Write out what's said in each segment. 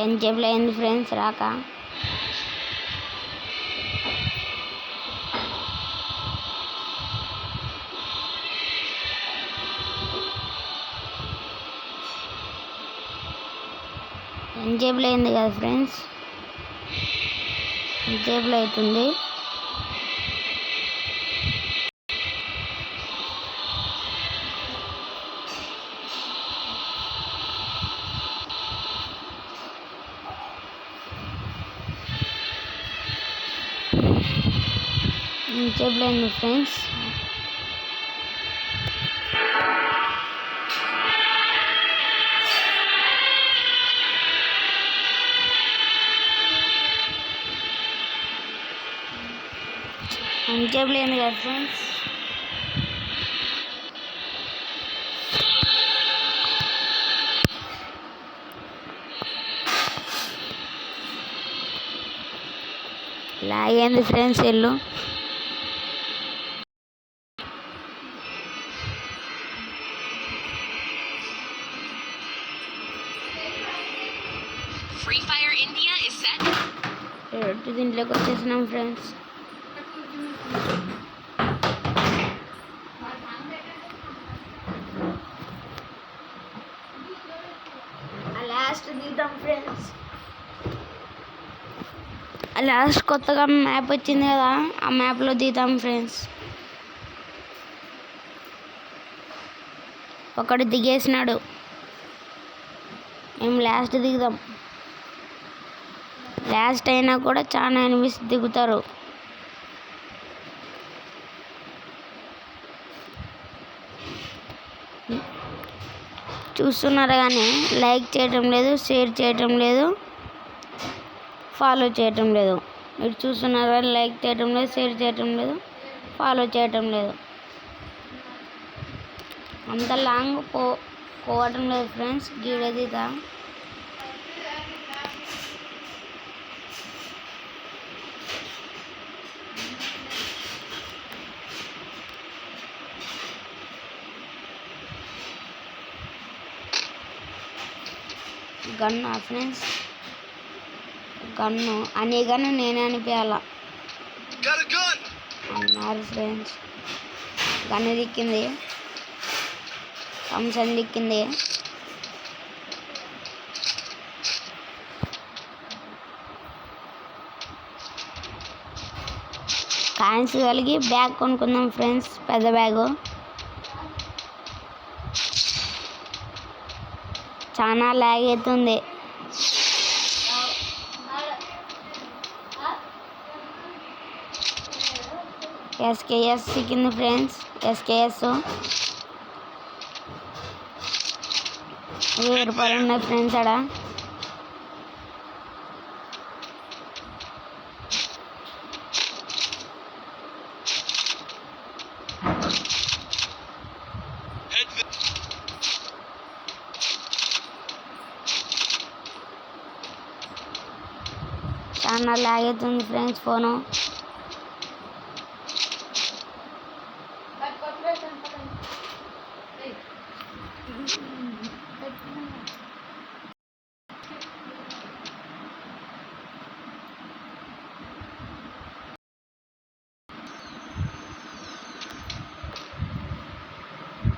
ఎంతసేపులో అయింది ఫ్రెండ్స్ రాక. ఎంతసేపులో అయింది కదా ఫ్రెండ్స్, ఎంతసేపులో అవుతుంది. ఎంతసేపులో అయింది ఫ్రెండ్స్. ఎంతసేపులో అయింది కదా ఫ్రెండ్స్. లాగైంది ఫ్రెండ్స్ ఇల్లు. Free Fire India is set. దీంట్లోకి వచ్చేసినాం ఫ్రెండ్స్. లాస్ట్ దిగుతాం ఫ్రెండ్స్. లాస్ట్ కొత్తగా మ్యాప్ వచ్చింది కదా, ఆ మ్యాప్లో దిగుతాం ఫ్రెండ్స్. ఒకడు దిగేసినాడు, మేము లాస్ట్ దిగుదాం. లాస్ట్ అయినా కూడా చాలా ఎనిమిస్ దిగుతారు. చూస్తున్నారు కానీ లైక్ చేయటం లేదు, షేర్ చేయటం లేదు, ఫాలో చేయటం లేదు. మీరు చూస్తున్నారు కానీ లైక్ చేయటం లేదు, షేర్ చేయటం లేదు, ఫాలో చేయటం లేదు. అంత లాంగ్ పోవటం లేదు ఫ్రెండ్స్. గీడదిదా గన్ను ఫ్రెండ్స్, గన్ను అనే గన్ను నేనే అనిపించాల అన్నారు ఫ్రెండ్స్. గన్ను దిక్కింది, థమ్సన్ దిక్కింది. కాయిన్స్ కలిగి బ్యాగ్ కొనుక్కుందాం ఫ్రెండ్స్, పెద్ద బ్యాగు. చాలా లాగ్ అవుతుంది. ఎస్కేఎస్ సిక్కింది ఫ్రెండ్స్. ఎస్కేఎస్ 1000 రూపాయలు ఉన్నాయి ఫ్రెండ్స్ ఆడ. చాలా లాగ్ అవుతుంది ఫ్రెండ్స్ ఫోను.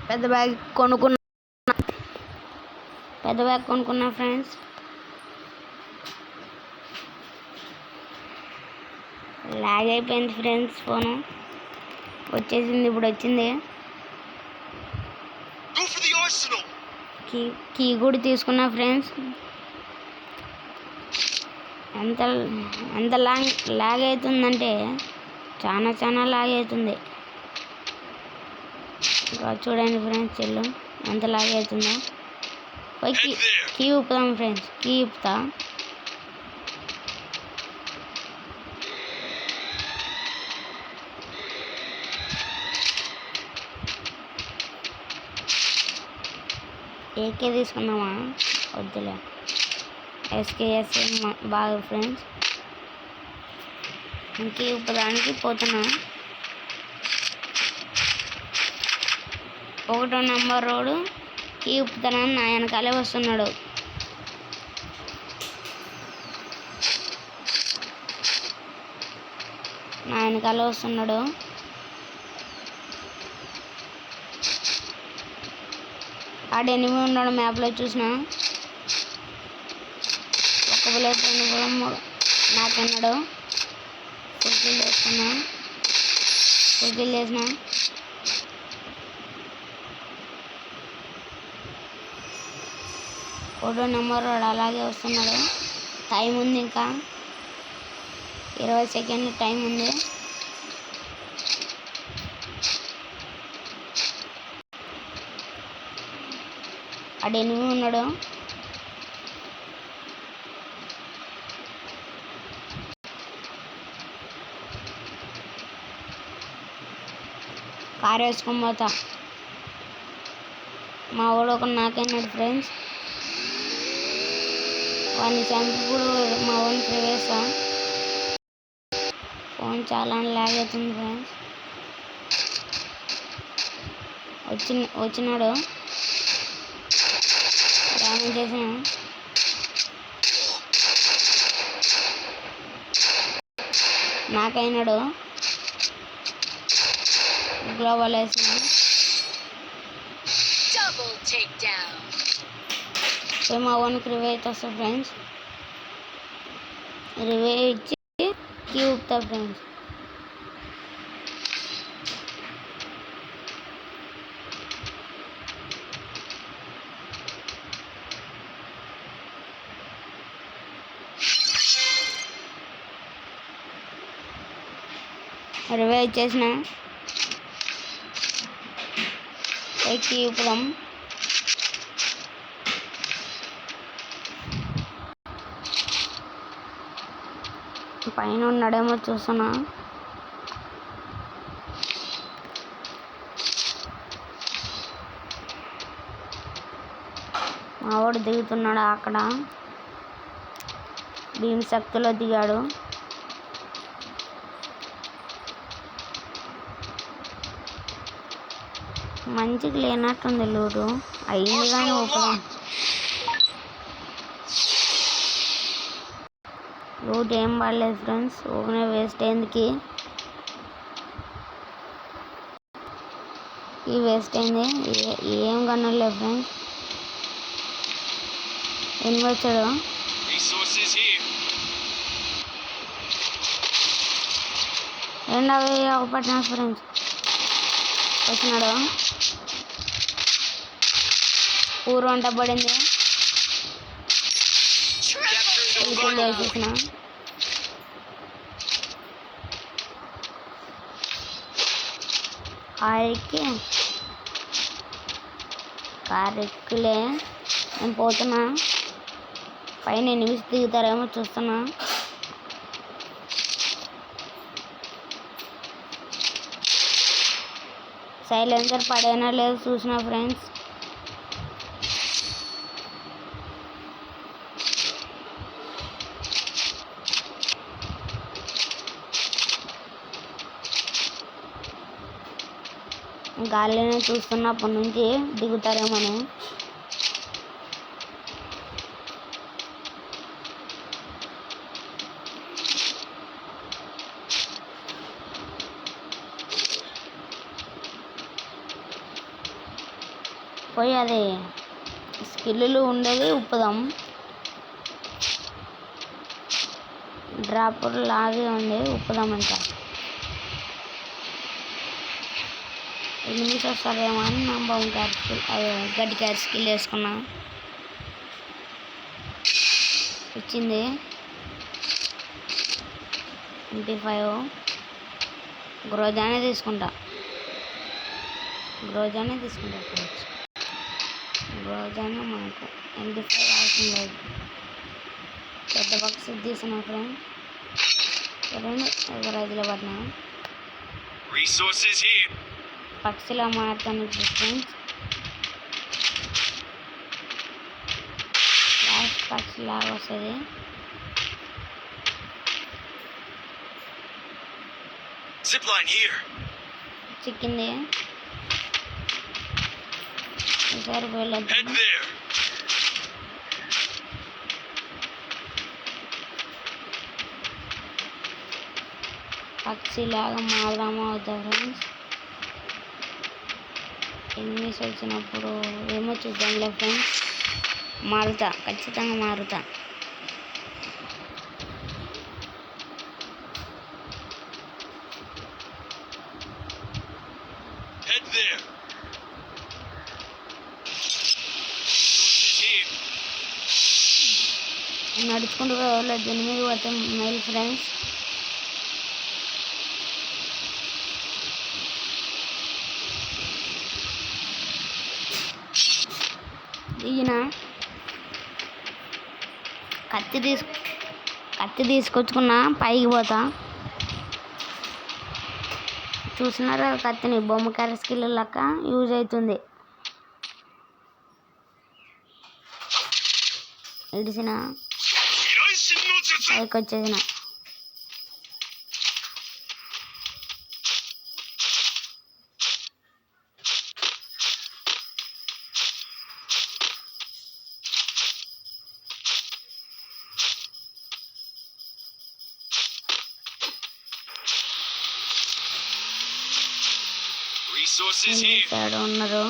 పెద్ద బ్యాగ్ కొనుక్కున్నా ఫ్రెండ్స్. లాగ్ అయిపోయింది ఫ్రెండ్స్ ఫోను. వచ్చేసింది, ఇప్పుడు వచ్చింది. కీ కూడా తీసుకున్నా ఫ్రెండ్స్. ఎంత లాగ్ అవుతుందంటే చాలా లాగ్ అవుతుంది. చూడండి ఫ్రెండ్స్ చెల్లు ఎంత లాగ్ అవుతుందో. పోయి కీ ఊపుదాం ఫ్రెండ్స్, కీ ఊపుతా. ఏకే తీసుకుందామా, వద్దులే. ఎస్కేఎస్ బాగా ఫ్రెండ్స్. ఇంకే ఊపడానికి పోతున్నా. 1వ నెంబర్ రోడ్డు కీ ఊపుతానని నా వెనకాలే వస్తున్నాడు. నా వెనకాల వస్తున్నాడు. ఆడ ఎనిమిది ఉన్నాడు మ్యాప్లో చూసిన. ఒక బుల్లెట్ రెండు బుల్లెట్ నాకన్నాడు. ఫుల్ఫిల్ చేస్తున్నా. ఫుల్ఫిల్ చేసిన. ఫోటో నెంబర్ వాడు అలాగే వస్తున్నాడు. టైం ఉంది, ఇంకా 20 సెకండ్లు టైం ఉంది. ఆడ ఎనిమిది ఉన్నాడు. కారు వేసుకొని పోతా. మా వాడు ఒక నాకన్నాడు ఫ్రెండ్స్. వాడిని చంపుడు మా వాడిని ప్రవేశా. ఫోన్ చాలా లాగ్ అవుతుంది ఫ్రెండ్స్. వచ్చినాడు. డ్యామేజ్ చేసిన. నాకైనాడు. గ్లోబల్ వేసిన. Double takedown. మా ఓన్కి రివే అయితే వస్తుంది ఫ్రెండ్స్. రివే ఇచ్చి కీ ఊపుతా ఫ్రెండ్స్. రివే ఇచ్చేసిన. కీ ఊపుదాం. పైన ఉన్నాడేమో చూస్తున్నా. మావాడు దిగుతున్నాడు అక్కడ. భీమ్ శక్తిలో దిగాడు. మంచిగా లేనట్టుంది లూటు. అయింది కానీ ఊపడం. లూట్ ఏం పడలేదు ఫ్రెండ్స్. ఊకనే వేస్ట్ అయింది. ఈ వేస్ట్ అయింది. ఏం కనలేదు ఫ్రెండ్స్. ఎన్ని వచ్చాడు. రెండవ ఒకపట్టిన ఫ్రెండ్స్. వచ్చినాడు. ఊరు వంట పడింది. వేసేసిన. కారెక్కులే నేను పోతున్నా. పైన ఎనిమిది దిగుతారేమో చూస్తున్నా. సైలెన్సర్ పడేనా లేదు చూసిన ఫ్రెండ్స్. గాలిని చూస్తున్నప్పటి నుంచి దిగుతారేమని. పోయి అది స్కిల్లు ఉండేది ఉప్పుదాం. డ్రాపర్ లాగే ఉంది ఉప్పుదామంట. ఎనిమిది వస్తారేమో అని నా బొమ్మ క్యారెట్ స్కిల్ గడ్డి క్యారెట్ స్కిల్ వేసుకున్నా. ఇచ్చింది 25. గ్రోజానే తీసుకుంటా. గ్రోజానే మనకు 25 అవసరం లేదు. పెద్ద బాక్స్ తీసిన ఫ్రెండ్. రైతులో పడినా పక్షిలా మారుతాను ఫ్రెండ్స్. లాస్ట్ పక్షి లాగా వస్తుంది. చిక్కింది. ఈసారి వెళ్ళొద్దాం. పక్షిలాగా మారదామా అవుతా ఫ్రెండ్స్. ఎనిమిస్ వచ్చినప్పుడు ఏమో చూద్దాంలే ఫ్రెండ్స్. మారుతా, ఖచ్చితంగా మారుతా. Head there. Resources here. నడుచుకుంటూ పోవాలి, దీని మీద పోతే మెయిల్ ఫ్రెండ్స్. దిగిన కత్తి తీసుకొచ్చుకున్నా, పైకి పోతా. చూసినారా కత్తిని, బొమ్మకార స్కిల్ లెక్క యూజ్ అవుతుంది. ఇడిసిన పైకి వచ్చేసిన. Resources here. సైడ్ ఉన్నారు.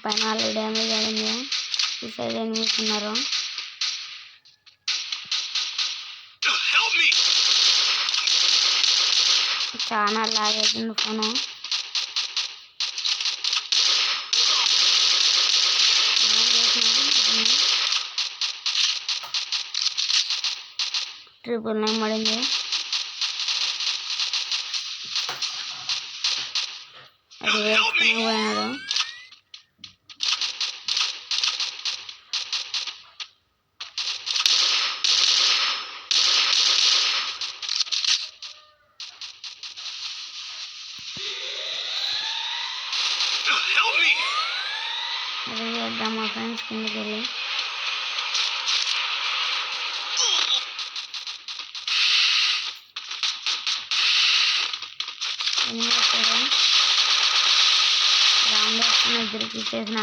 పైన ఆల్రెడీ డ్యామేజ్ అయింది. ఈ సైడ్ ఎనిమిస్ ఉన్నారు. Help me. చాలా లాగ్ అవుతుంది ఫోను. ట్రిపుల్ 9 పడింది. అది వేసుకుని పోయినాడు. Help me. అది చేద్దాం మా ఫ్రెండ్స్ కిందకి వెళ్ళి. రౌండ్ వేసుకుని ఇద్దరికి ఇచ్చేసిన.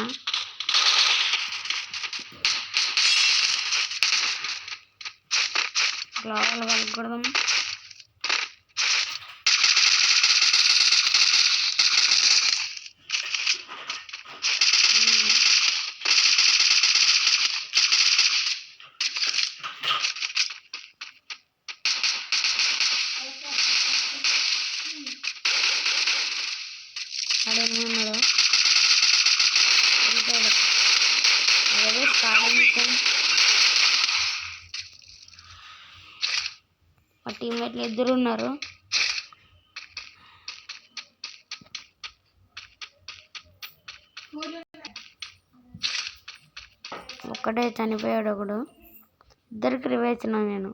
గ్లోవల్ కలగకూడదు. అదే ఉన్నాడు. అదే స్టార్టింగ్ మా టీమ్మేట్లు ఇద్దరు ఉన్నారు. ఒక్కడే చనిపోయాడు ఒకడు. ఇద్దరికి రివేచిన నేను.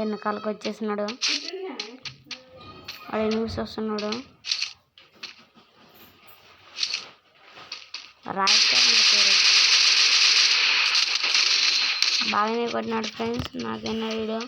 వెనకాలకు వచ్చేసినాడు. వాడు న్యూస్ వస్తున్నాడు. రాయిస్తాడు పేరు. బాగానే కొట్టినాడు ఫ్రెండ్స్. నాకైనా వీడియో